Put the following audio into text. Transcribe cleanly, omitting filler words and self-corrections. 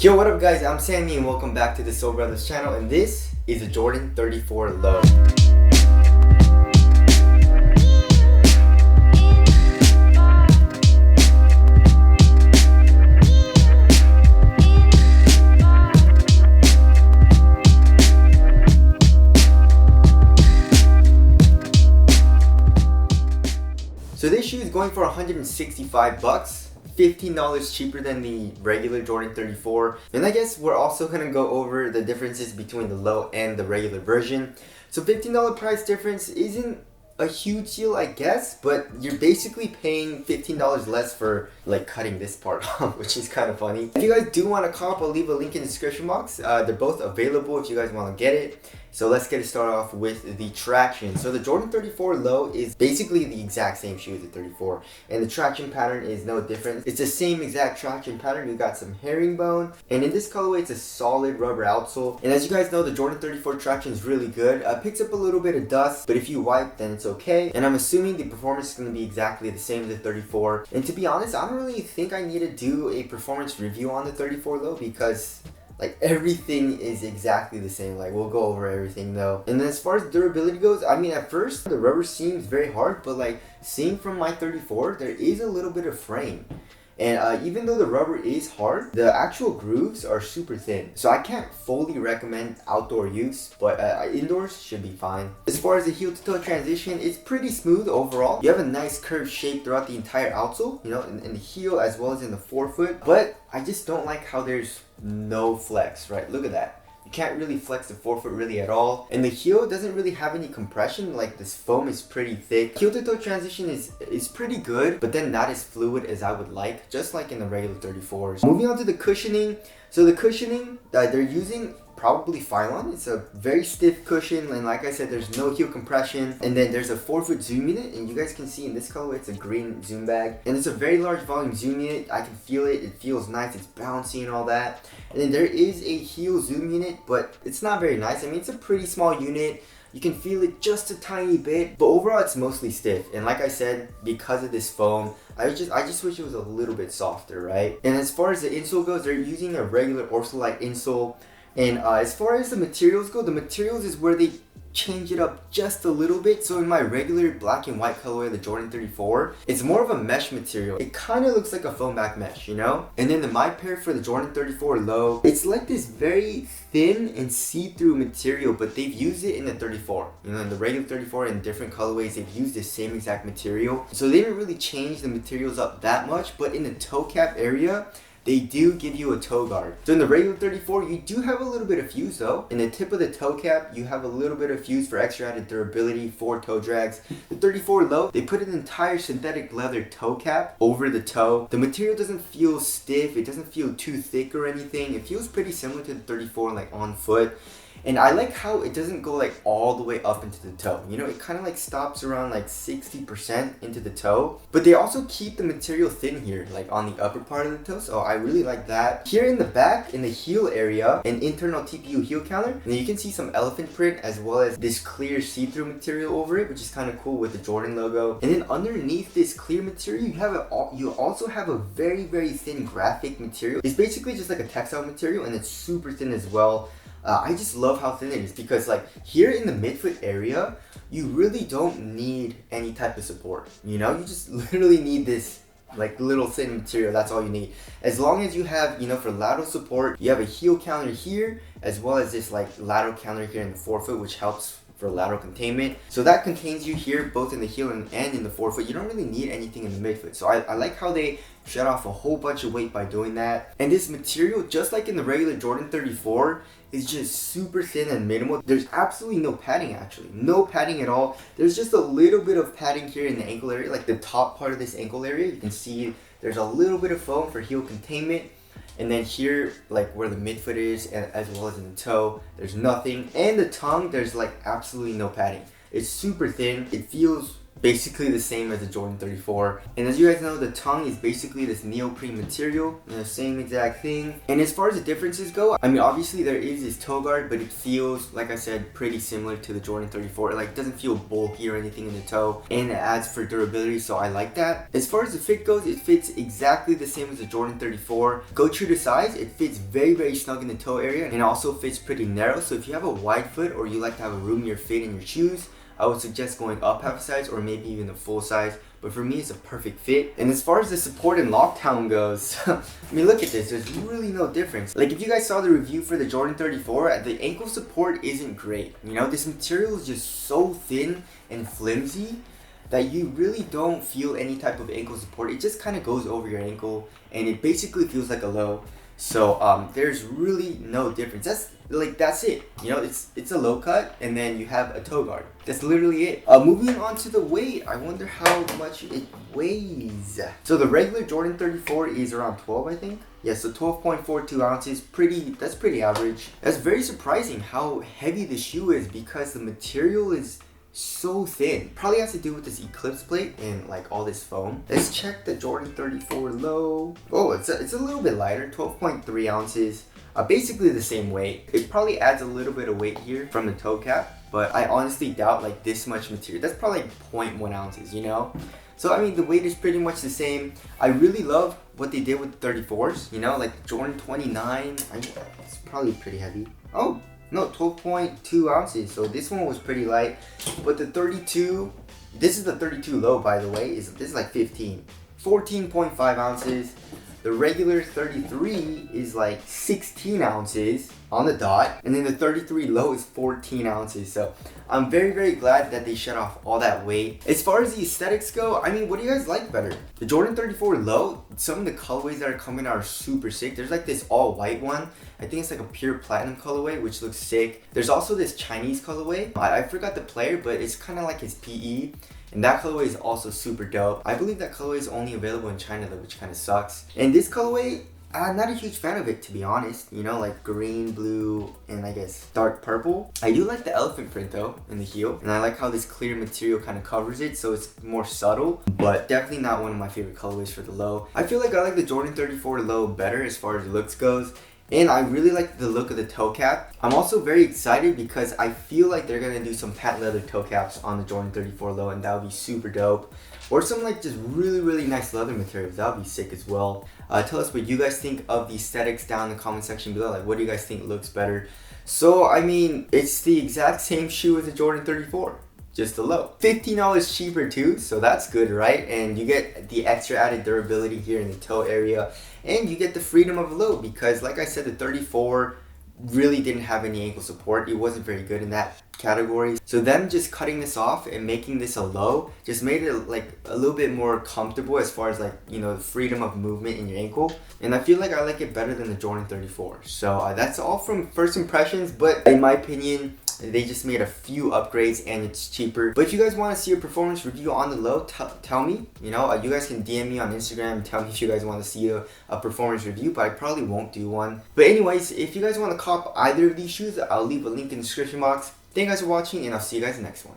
Yo, what up guys, I'm Sammy and welcome back to the Soul Brothers channel, and this is a Jordan 34 Low. So this shoe is going for 165 bucks. $15 cheaper than the regular Jordan 34. And I guess we're also gonna go over the differences between the low and the regular version. So $15 price difference isn't a huge deal, I guess, but you're basically paying $15 less for like cutting this part off, which is kind of funny. If you guys do want to cop, I'll leave a link in the description box. They're both available if you guys want to get it. So let's get it started off with the traction. So the Jordan 34 Low is basically the exact same shoe as the 34, and the traction pattern is no different. It's the same exact traction pattern. You got some herringbone, and in this colorway it's a solid rubber outsole. And as you guys know, the Jordan 34 traction is really good. Picks up a little bit of dust, but if you wipe, then it's okay. And I'm assuming the performance is going to be exactly the same as the 34. And to be honest, I don't really think I need to do a performance review on the 34 Low because like everything is exactly the same. Like we'll go over everything though. And then as far as durability goes, I mean at first the rubber seems very hard, but like seeing from my 34, there is a little bit of frame. And even though the rubber is hard, the actual grooves are super thin. So I can't fully recommend outdoor use, but indoors should be fine. As far as the heel to toe transition, it's pretty smooth overall. You have a nice curved shape throughout the entire outsole, you know, in the heel as well as in the forefoot. But I just don't like how there's no flex, right? Look at that. You can't really flex the forefoot really at all. And the heel doesn't really have any compression. Like this foam is pretty thick. Heel to toe transition is pretty good, but then not as fluid as I would like, just like in the regular 34s. Moving on to the cushioning. So the cushioning they're using probably Phylon. It's a very stiff cushion, and like I said, there's no heel compression. And then there's a 4-foot zoom unit, and you guys can see in this colorway it's a green zoom bag, and it's a very large volume zoom unit. I can feel it. It feels nice. It's bouncy and all that. And then there is a heel zoom unit, but it's not very nice. I mean, it's a pretty small unit. You can feel it just a tiny bit, but overall it's mostly stiff. And like I said, because of this foam, I just wish it was a little bit softer, right? And as far as the insole goes, they're using a regular Ortholite insole. And as far as the materials go, the materials is where they change it up just a little bit. So in my regular black and white colorway, the Jordan 34, it's more of a mesh material. It kind of looks like a foam back mesh, you know? And then my pair for the Jordan 34 Low, it's like this very thin and see-through material, but they've used it in the 34. You know, in the regular 34 in different colorways, they've used the same exact material. So they didn't really change the materials up that much, but in the toe cap area, they do give you a toe guard. So in the regular 34, you do have a little bit of fuse though. In the tip of the toe cap, you have a little bit of fuse for extra added durability for toe drags. The 34 Low, they put an entire synthetic leather toe cap over the toe. The material doesn't feel stiff. It doesn't feel too thick or anything. It feels pretty similar to the 34 like on foot. And I like how it doesn't go like all the way up into the toe. You know, it kind of like stops around like 60% into the toe. But they also keep the material thin here, like on the upper part of the toe. So I really like that. Here in the back, in the heel area, an internal TPU heel counter. And you can see some elephant print as well as this clear see-through material over it, which is kind of cool with the Jordan logo. And then underneath this clear material, you also have a very, very thin graphic material. It's basically just like a textile material, and it's super thin as well. I just love how thin it is because like here in the midfoot area, you really don't need any type of support. You know, you just literally need this like little thin material. That's all you need. As long as you have, you know, for lateral support, you have a heel counter here as well as this like lateral counter here in the forefoot, which helps for lateral containment. So that contains you here both in the heel and in the forefoot. You don't really need anything in the midfoot. So I like how they shut off a whole bunch of weight by doing that. And this material, just like in the regular Jordan 34, is just super thin and minimal. There's absolutely no padding actually. No padding at all. There's just a little bit of padding here in the ankle area, like the top part of this ankle area. You can see there's a little bit of foam for heel containment. And then here, like where the midfoot is, and as well as in the toe, there's nothing. And the tongue, there's like absolutely no padding. It's super thin. It feels basically the same as the Jordan 34. And as you guys know, the tongue is basically this neoprene material, same exact thing. And as far as the differences go, I mean, obviously there is this toe guard, but it feels, like I said, pretty similar to the Jordan 34. Like, it doesn't feel bulky or anything in the toe, and it adds for durability, so I like that. As far as the fit goes, it fits exactly the same as the Jordan 34. Go true to size, it fits very, very snug in the toe area, and it also fits pretty narrow. So if you have a wide foot or you like to have a roomier fit in your shoes, I would suggest going up half a size or maybe even a full size. But for me, it's a perfect fit. And as far as the support and lockdown goes, I mean, look at this. There's really no difference. Like, if you guys saw the review for the Jordan 34, the ankle support isn't great. You know, this material is just so thin and flimsy that you really don't feel any type of ankle support. It just kind of goes over your ankle, and it basically feels like a low. So there's really no difference. That's it. You know, it's a low cut, and then you have a toe guard. That's literally it. Moving on to the weight, I wonder how much it weighs. So the regular Jordan 34 is around 12, I think. Yeah, so 12.42 ounces. That's pretty average. That's very surprising how heavy the shoe is because the material is so thin. Probably has to do with this Eclipse plate and like all this foam. Let's check the Jordan 34 low. Oh, it's a little bit lighter, 12.3 ounces. Basically the same weight. It probably adds a little bit of weight here from the toe cap, but I honestly doubt like this much material. That's probably like 0.1 ounces, you know? So I mean, the weight is pretty much the same. I really love what they did with the 34s, you know, like Jordan 29. It's probably pretty heavy. Oh, no, 12.2 ounces. So this one was pretty light. But the 32, this is the 32 low, by the way. This is like 15. 14.5 ounces. The regular 33 is like 16 ounces on the dot. And then the 33 low is 14 ounces. So I'm very, very glad that they shut off all that weight. As far as the aesthetics go, I mean, what do you guys like better? The Jordan 34 low, some of the colorways that are coming out are super sick. There's like this all white one. I think it's like a pure platinum colorway, which looks sick. There's also this Chinese colorway. I forgot the player, but it's kind of like his PE. And that colorway is also super dope. I believe that colorway is only available in China though, which kind of sucks. And this colorway, I'm not a huge fan of it, to be honest. You know, like green, blue, and I guess dark purple. I do like the elephant print though in the heel. And I like how this clear material kind of covers it, so it's more subtle. But definitely not one of my favorite colorways for the low. I feel like I like the Jordan 34 low better as far as looks goes. And I really like the look of the toe cap. I'm also very excited because I feel like they're going to do some patent leather toe caps on the Jordan 34 low, and that would be super dope. Or some like just really, really nice leather materials. That would be sick as well. Tell us what you guys think of the aesthetics down in the comment section below. Like, what do you guys think looks better? So, I mean, it's the exact same shoe as the Jordan 34. Just the low. $15 cheaper too, so that's good, right? And you get the extra added durability here in the toe area, and you get the freedom of a low because, like I said, the 34 really didn't have any ankle support. It wasn't very good in that category. So them just cutting this off and making this a low just made it like a little bit more comfortable as far as like, you know, the freedom of movement in your ankle. And I feel like I like it better than the Jordan 34. So that's all from first impressions, but in my opinion, they just made a few upgrades and it's cheaper. But if you guys want to see a performance review on the low, tell me. You know, you guys can DM me on Instagram and tell me if you guys want to see a performance review, but I probably won't do one. But anyways, if you guys want to cop either of these shoes, I'll leave a link in the description box. Thank you guys for watching, and I'll see you guys in the next one.